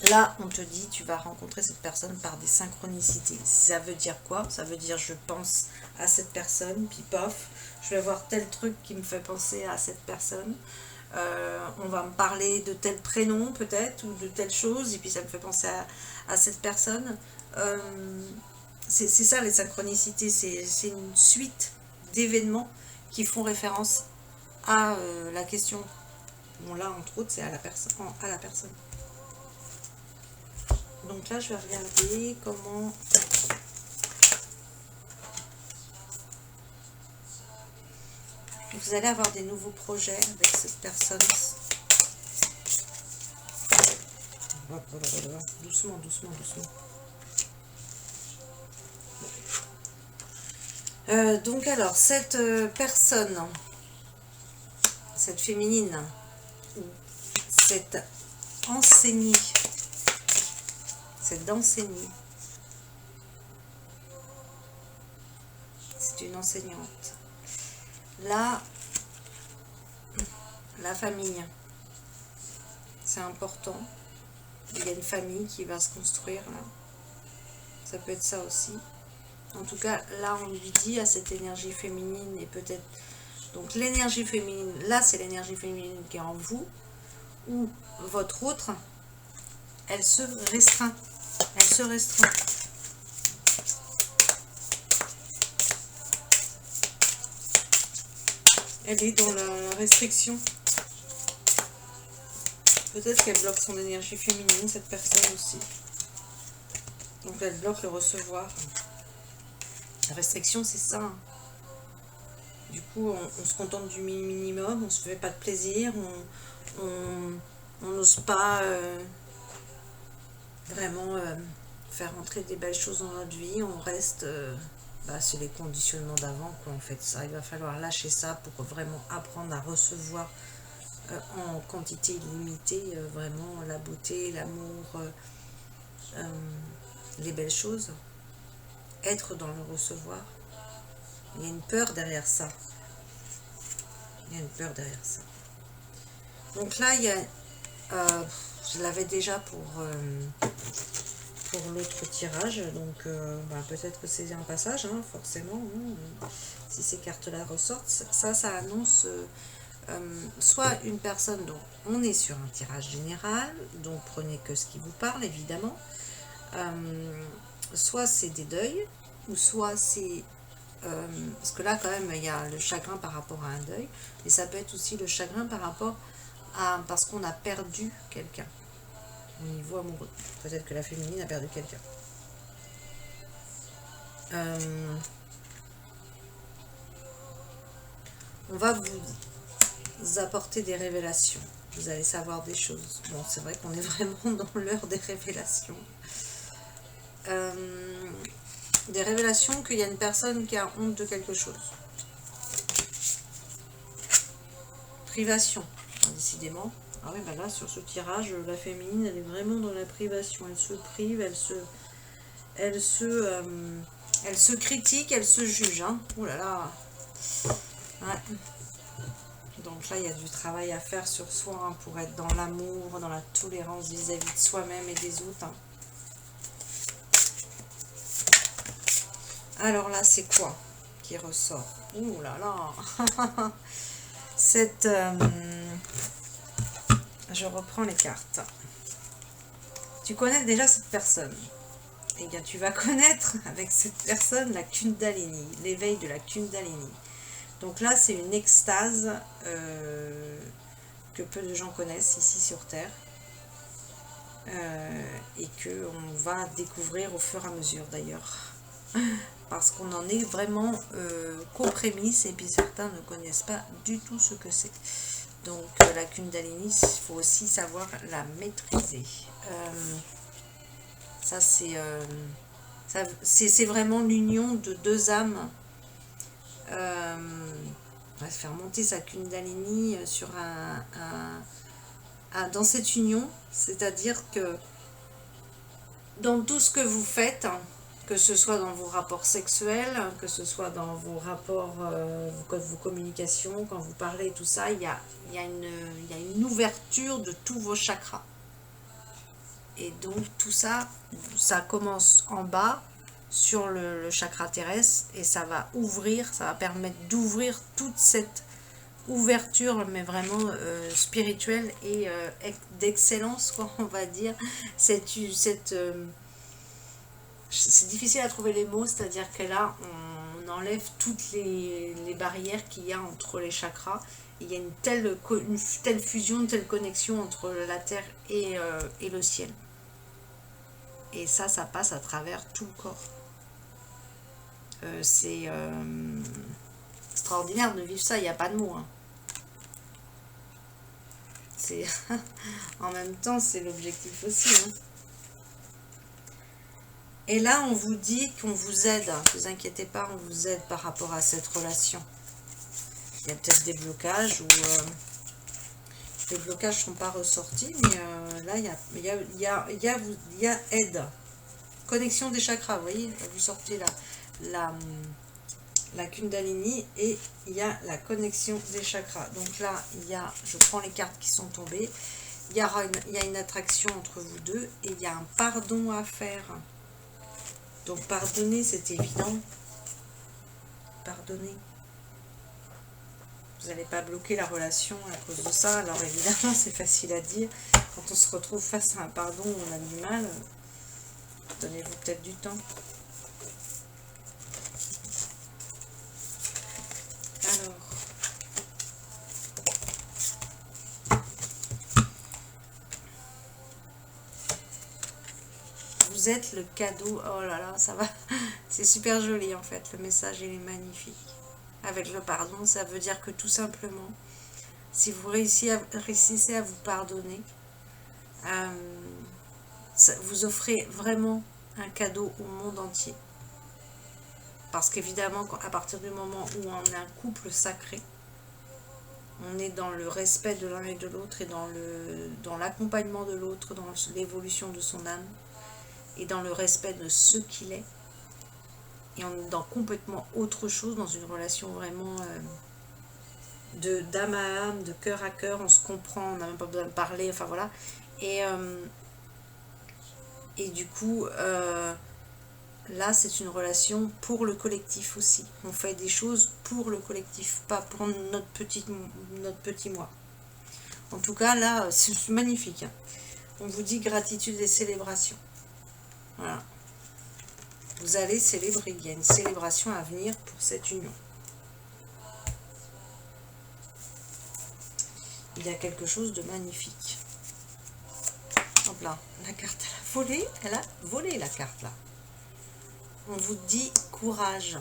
Là, on te dit, tu vas rencontrer cette personne par des synchronicités. Ça veut dire quoi? Ça veut dire, je pense à cette personne, puis pof, je vais voir tel truc qui me fait penser à cette personne. On va me parler de tel prénom peut-être, ou de telle chose, et puis ça me fait penser à cette personne. C'est ça les synchronicités, c'est une suite d'événements qui font référence à la question. Bon là, entre autres, c'est à la personne. Donc là, je vais regarder comment... Vous allez avoir des nouveaux projets avec cette personne. Doucement, doucement, doucement. Donc alors, cette personne, cette féminine, cette enseignée, c'est d'enseigner. C'est une enseignante. Là, la famille, c'est important. Il y a une famille qui va se construire là. Ça peut être ça aussi. En tout cas, là, on lui dit à cette énergie féminine et peut-être Donc l'énergie féminine, là c'est l'énergie féminine qui est en vous, ou votre autre, elle se restreint. Elle se restreint. Elle est dans la restriction. Peut-être qu'elle bloque son énergie féminine, cette personne aussi. Donc elle bloque le recevoir. La restriction, c'est ça. Du coup, on se contente du minimum, on se fait pas de plaisir, on n'ose pas vraiment faire entrer des belles choses dans notre vie. On reste... c'est les conditionnements d'avant, quoi, en fait. Ça, il va falloir lâcher ça pour vraiment apprendre à recevoir en quantité illimitée, vraiment la beauté, l'amour, les belles choses. Être dans le recevoir. Il y a une peur derrière ça. Il y a une peur derrière ça. Donc là, il y a... je l'avais déjà pour l'autre tirage. Donc peut-être que c'est un passage, hein, forcément. Hein, si ces cartes-là ressortent. Ça annonce... soit une personne, donc on est sur un tirage général, donc prenez que ce qui vous parle, évidemment. Soit c'est des deuils, ou soit c'est... parce que là, quand même, il y a le chagrin par rapport à un deuil, et ça peut être aussi le chagrin par rapport à... parce qu'on a perdu quelqu'un au niveau amoureux. Peut-être que la féminine a perdu quelqu'un. On va vous apporter des révélations. Vous allez savoir des choses. Bon, c'est vrai qu'on est vraiment dans l'heure des révélations. Des révélations qu'il y a une personne qui a honte de quelque chose. Privation, décidément. Ah oui, là, sur ce tirage, la féminine, elle est vraiment dans la privation. Elle se prive, elle se critique, elle se juge. Hein. Oh là là. Ouais. Donc là, il y a du travail à faire sur soi, hein, pour être dans l'amour, dans la tolérance vis-à-vis de soi-même et des autres. Hein. Alors là, c'est quoi qui ressort? Ouh là là. Cette... je reprends les cartes. Tu connais déjà cette personne. Eh bien, tu vas connaître avec cette personne la Kundalini, l'éveil de la Kundalini. Donc là, c'est une extase que peu de gens connaissent ici sur Terre. Et qu'on va découvrir au fur et à mesure d'ailleurs. Parce qu'on en est vraiment qu'aux prémices, et puis certains ne connaissent pas du tout ce que c'est. Donc la Kundalini, il faut aussi savoir la maîtriser. Ça c'est vraiment l'union de deux âmes. On va faire monter sa Kundalini sur dans cette union, c'est-à-dire que dans tout ce que vous faites, que ce soit dans vos rapports sexuels, que ce soit dans vos rapports, vos communications, quand vous parlez, tout ça, il y a une ouverture de tous vos chakras. Et donc tout ça, ça commence en bas, sur le chakra terrestre, et ça va ouvrir, ça va permettre d'ouvrir toute cette ouverture, mais vraiment spirituelle et d'excellence, quoi, on va dire. C'est difficile à trouver les mots, c'est-à-dire que là, on enlève toutes les barrières qu'il y a entre les chakras. Il y a une telle fusion, une telle connexion entre la terre et le ciel. Et ça passe à travers tout le corps. C'est extraordinaire de vivre ça, il n'y a pas de mots. Hein. En même temps, c'est l'objectif aussi. Hein. Et là, on vous dit qu'on vous aide. Ne vous inquiétez pas, on vous aide par rapport à cette relation. Il y a peut-être des blocages ou les blocages ne sont pas ressortis, mais là, il y a aide. Connexion des chakras, vous voyez, vous sortez la Kundalini et il y a la connexion des chakras. Donc là, je prends les cartes qui sont tombées, il y a une attraction entre vous deux et il y a un pardon à faire. Donc pardonner, c'est évident. Pardonner. Vous n'allez pas bloquer la relation à cause de ça. Alors évidemment, c'est facile à dire. Quand on se retrouve face à un pardon, on a du mal. Donnez-vous peut-être du temps. Alors, vous êtes le cadeau. Oh là là, ça va. C'est super joli en fait. Le message, il est magnifique. Avec le pardon, ça veut dire que tout simplement, si vous réussissez à vous pardonner, vous offrez vraiment un cadeau au monde entier. Parce qu'évidemment, à partir du moment où on est un couple sacré, on est dans le respect de l'un et de l'autre et dans l'accompagnement de l'autre, dans l'évolution de son âme et dans le respect de ce qu'il est. Et on est dans complètement autre chose, dans une relation vraiment d'âme à âme, de cœur à cœur, on se comprend, on n'a même pas besoin de parler, enfin voilà. Et du coup, là, c'est une relation pour le collectif aussi. On fait des choses pour le collectif, pas pour notre petit moi. En tout cas, là, c'est magnifique. On vous dit gratitude et célébration. Voilà. Vous allez célébrer, il y a une célébration à venir pour cette union. Il y a quelque chose de magnifique. Hop là, la carte elle a volé la carte là. On vous dit courage.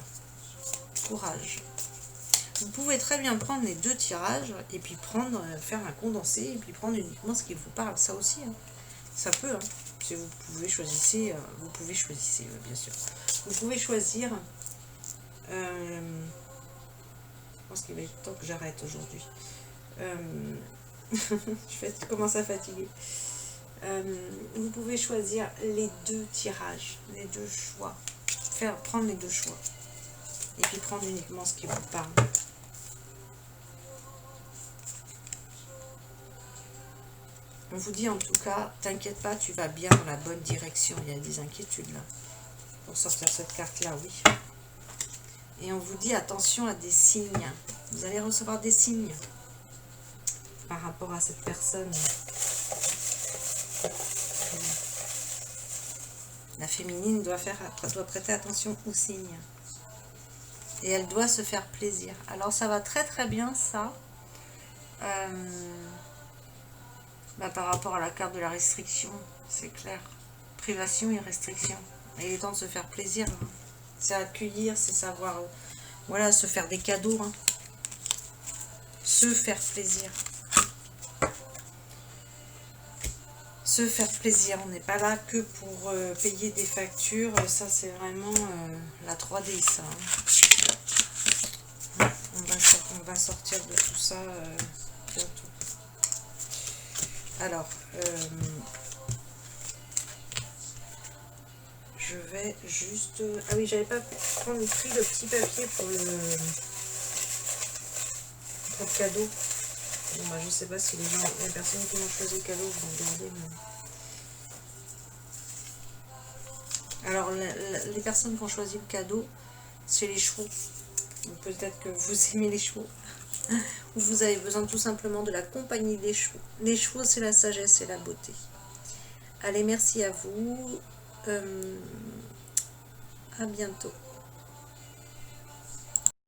Courage. Vous pouvez très bien prendre les deux tirages et puis faire un condensé et puis prendre uniquement ce qui vous parle. Ça aussi, hein. Ça peut. Hein. Si vous pouvez choisir, bien sûr. Vous pouvez choisir. Je pense qu'il va être temps que j'arrête aujourd'hui. Je commence à fatiguer. Vous pouvez choisir les deux tirages, les deux choix. Prendre les deux choix. Et puis prendre uniquement ce qui vous parle. On vous dit en tout cas, t'inquiète pas, tu vas bien dans la bonne direction. Il y a des inquiétudes là. Pour sortir cette carte-là, oui. Et on vous dit attention à des signes. Vous allez recevoir des signes par rapport à cette personne. La féminine doit prêter attention aux signes. Et elle doit se faire plaisir. Alors ça va très très bien ça. Par rapport à la carte de la restriction, c'est clair. Privation et restriction. Et il est temps de se faire plaisir. Hein. C'est accueillir, c'est savoir, voilà, se faire des cadeaux. Hein. Se faire plaisir. Se faire plaisir. On n'est pas là que pour payer des factures. Ça, c'est vraiment la 3D, ça. Hein. On va sortir de tout ça bientôt. Alors, je vais juste... Ah oui, j'avais pas pris le petit papier pour le cadeau. Bon, bah, je sais pas si les personnes qui ont choisi le cadeau vont garder. Mais... Alors, les personnes qui ont choisi le cadeau, c'est les chevaux. Peut-être que vous aimez les chevaux. Ou vous avez besoin tout simplement de la compagnie des chevaux. Les chevaux, c'est la sagesse et la beauté. Allez, merci à vous. À bientôt.